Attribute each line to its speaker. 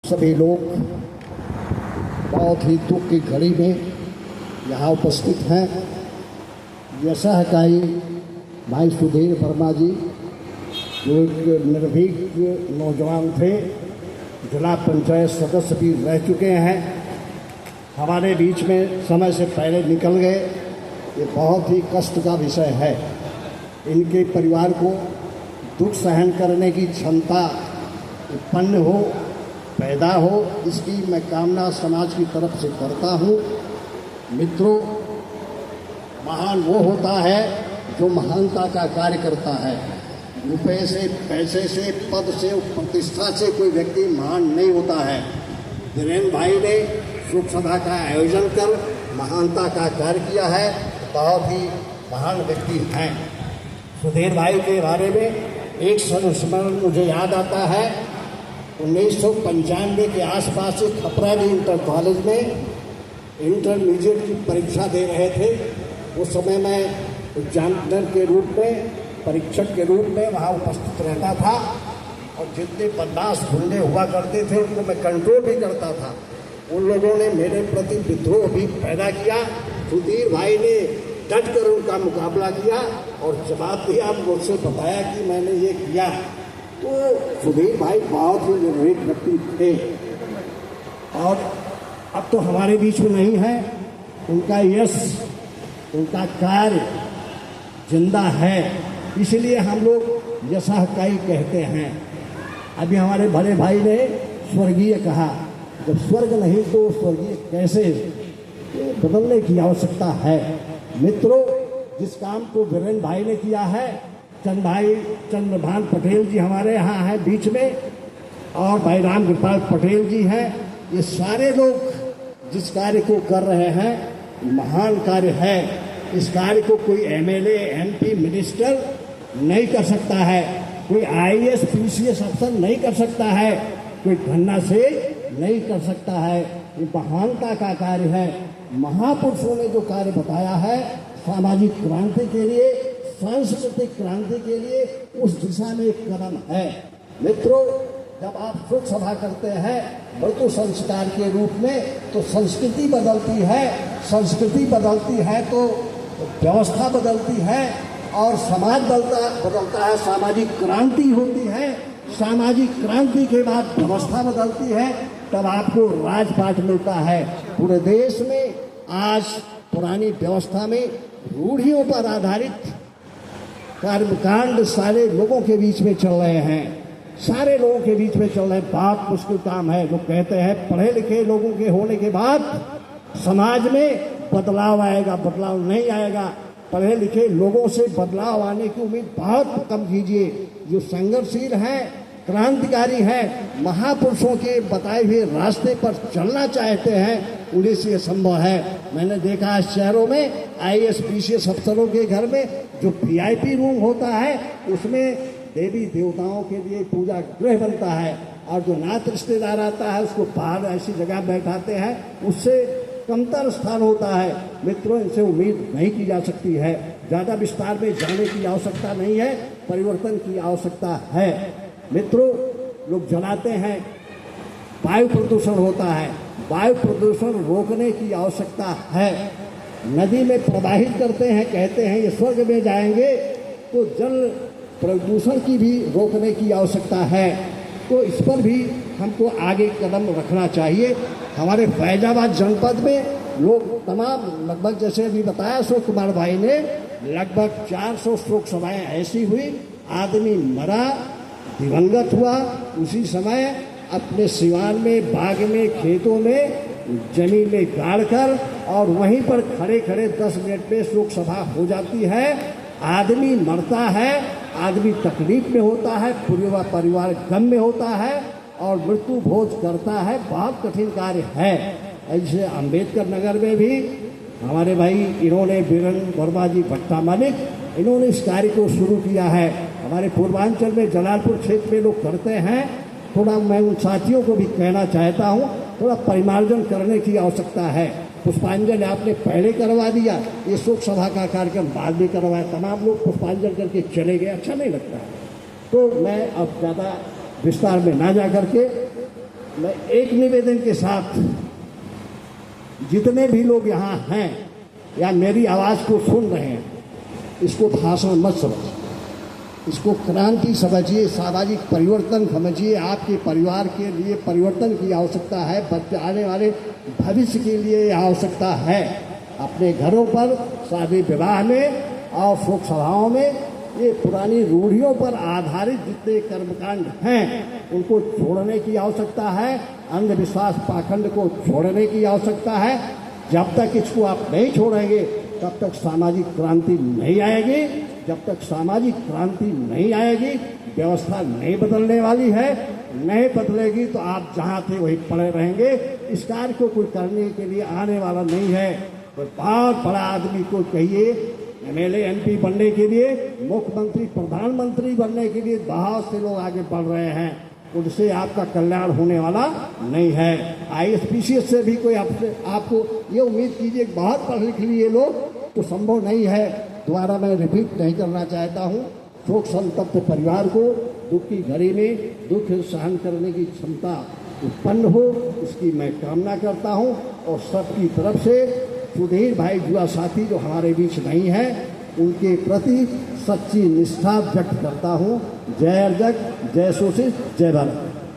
Speaker 1: सभी लोग बहुत ही दुख की घड़ी में यहाँ उपस्थित हैं। यशःकाई भाई सुधीर वर्मा जी जो एक निर्भीक नौजवान थे, जिला पंचायत सदस्य भी रह चुके हैं, हमारे बीच में समय से पहले निकल गए। ये बहुत ही कष्ट का विषय है। इनके परिवार को दुख सहन करने की क्षमता उत्पन्न हो, पैदा हो, इसकी मैं कामना समाज की तरफ से करता हूँ। मित्रों, महान वो होता है जो महानता का कार्य करता है। रुपये से, पैसे से, पद से, प्रतिष्ठा से कोई व्यक्ति महान नहीं होता है। वीरेंद्र भाई ने शोक सभा का आयोजन कर महानता का कार्य किया है, बहुत ही महान व्यक्ति हैं। सुधीर भाई के बारे में एक संस्मरण मुझे याद आता है। 1995 के आसपास से खपराली इंटर कॉलेज में इंटरमीडिएट की परीक्षा दे रहे थे। उस समय मैं एग्जामिनर के रूप में, परीक्षक के रूप में वहाँ उपस्थित रहता था और जितने बदमाश गुंडे हुआ करते थे उनको मैं कंट्रोल भी करता था। उन लोगों ने मेरे प्रति विद्रोह भी पैदा किया। सुधीर भाई ने डट कर उनका मुकाबला किया और जवाब दिया, मुझसे बताया कि मैंने ये किया। तो सुधीर भाई बहुत ही निर्भीक व्यक्ति थे और अब तो हमारे बीच में नहीं है। उनका यश, उनका कार्य जिंदा है, इसलिए हम लोग यशःकाई कहते हैं। अभी हमारे बड़े भाई ने स्वर्गीय कहा, जब स्वर्ग नहीं तो स्वर्गीय कैसे? बदलने की आवश्यकता है। मित्रों, जिस काम को वीरेंद्र भाई ने किया है, चंद्रभान पटेल जी हमारे यहाँ हैं बीच में और भाई राम कृपाल पटेल जी हैं। ये सारे लोग जिस कार्य को कर रहे हैं, महान कार्य है। इस कार्य को कोई एमएलए, एमपी, मिनिस्टर नहीं कर सकता है, कोई आईएएस, पीसीएस अफसर नहीं कर सकता है, कोई धन्ना से नहीं कर सकता है। ये महानता का कार्य है। महापुरुषों ने जो कार्य बताया है, सामाजिक क्रांति के लिए, सांस्कृतिक क्रांति के लिए, उस दिशा में एक कदम है। मित्रों, जब आप शोक सभा करते हैं मृत्यु संस्कार के रूप में, तो संस्कृति बदलती है। संस्कृति बदलती है तो व्यवस्था बदलती है और समाज बदलता है, सामाजिक क्रांति होती है। सामाजिक क्रांति के बाद व्यवस्था बदलती है, तब आपको राजपाट मिलता है। पूरे देश में आज पुरानी व्यवस्था में रूढ़ियों पर आधारित कर्मकांड सारे लोगों के बीच में चल रहे हैं, सारे लोगों के बीच में चल रहे हैं। बहुत मुश्किल काम है। लोग कहते हैं पढ़े लिखे लोगों के होने के बाद समाज में बदलाव आएगा। बदलाव नहीं आएगा। पढ़े लिखे लोगों से बदलाव आने की उम्मीद बहुत कम कीजिए। जो संघर्षशील हैं, क्रांतिकारी हैं, महापुरुषों के बताए हुए रास्ते पर चलना चाहते हैं, उन्हीं से ये संभव है। मैंने देखा है शहरों में आईएएस, पीसीएस अफसरों के घर में जो वीआईपी रूम होता है, उसमें देवी देवताओं के लिए पूजा गृह बनता है और जो नात रिश्तेदार आता है उसको बाहर ऐसी जगह बैठाते हैं, उससे कमतर स्थान होता है। मित्रों, इनसे उम्मीद नहीं की जा सकती है। ज़्यादा विस्तार में जाने की आवश्यकता नहीं है, परिवर्तन की आवश्यकता है। मित्रों, लोग जलाते हैं, वायु प्रदूषण होता है। वायु प्रदूषण रोकने की आवश्यकता है। नदी में प्रवाहित करते हैं, कहते हैं ये स्वर्ग में जाएंगे, तो जल प्रदूषण की भी रोकने की आवश्यकता है। तो इस पर भी हमको आगे कदम रखना चाहिए। हमारे फैजाबाद जनपद में लोग तमाम, लगभग जैसे अभी बताया अशोक कुमार भाई ने, लगभग 400 शोक सभाएँ ऐसी हुई। आदमी मरा, दिवंगत हुआ, उसी समय अपने सिवान में, बाग में, खेतों में जमीन में गाड़ कर और वहीं पर खड़े खड़े 10 मिनट में शोक सभा हो जाती है। आदमी मरता है, आदमी तकलीफ में होता है, पूरा परिवार गम में होता है और मृत्यु भोज करता है। बहुत कठिन कार्य है। ऐसे अम्बेडकर नगर में भी हमारे भाई इन्होंने, वीरेंद्र वर्मा जी भट्टा मालिक, इन्होंने इस कार्य को शुरू किया है। हमारे पूर्वांचल में जलालपुर क्षेत्र में लोग करते हैं। थोड़ा मैं उन साथियों को भी कहना चाहता हूँ, थोड़ा परिमार्जन करने की आवश्यकता है। पुष्पांजलि आपने पहले करवा दिया, ये शोक सभा का कार्यक्रम बाद में करवाया। तमाम लोग पुष्पांजलि करके चले गए, अच्छा नहीं लगता है। तो मैं अब ज़्यादा विस्तार में ना जा करके मैं एक निवेदन के साथ जितने भी लोग यहाँ हैं या मेरी आवाज़ को सुन रहे हैं, इसको भाषण मत समझिए, इसको क्रांति समझिए, सामाजिक परिवर्तन समझिए। आपके परिवार के लिए परिवर्तन की आवश्यकता है, बच्चे आने वाले भविष्य के लिए आवश्यकता है। अपने घरों पर शादी विवाह में और शोक सभाओं में ये पुरानी रूढ़ियों पर आधारित जितने कर्मकांड हैं उनको छोड़ने की आवश्यकता है। अंधविश्वास पाखंड को छोड़ने की आवश्यकता है। जब तक इसको आप नहीं छोड़ेंगे तब तक सामाजिक क्रांति नहीं आएगी। जब तक सामाजिक क्रांति नहीं आएगी, व्यवस्था नहीं बदलने वाली है। नहीं बदलेगी तो आप जहाँ थे वहीं पड़े रहेंगे। इस कार्य को कोई करने के लिए आने वाला नहीं है। कोई बहुत बड़ा आदमी को चाहिए एमएलए एमपी बनने के लिए, मुख्यमंत्री प्रधानमंत्री बनने के लिए बहुत से लोग आगे बढ़ रहे हैं। उनसे आपका कल्याण होने वाला नहीं है। आईएएस से भी कोई आपको ये उम्मीद कीजिए बहुत पढ़ लिख लिए लोग तो संभव नहीं है। दोबारा मैं रिपीट नहीं करना चाहता हूँ। शोक संतप्त परिवार को दुख की घड़ी में दुख सहन करने की क्षमता उत्पन्न हो, इसकी मैं कामना करता हूँ। और सबकी तरफ से सुधीर भाई जुआ साथी जो हमारे बीच नहीं है, उनके प्रति सच्ची निष्ठा व्यक्त करता हूँ। जय अर्जक, जय शोषित, जय भारत।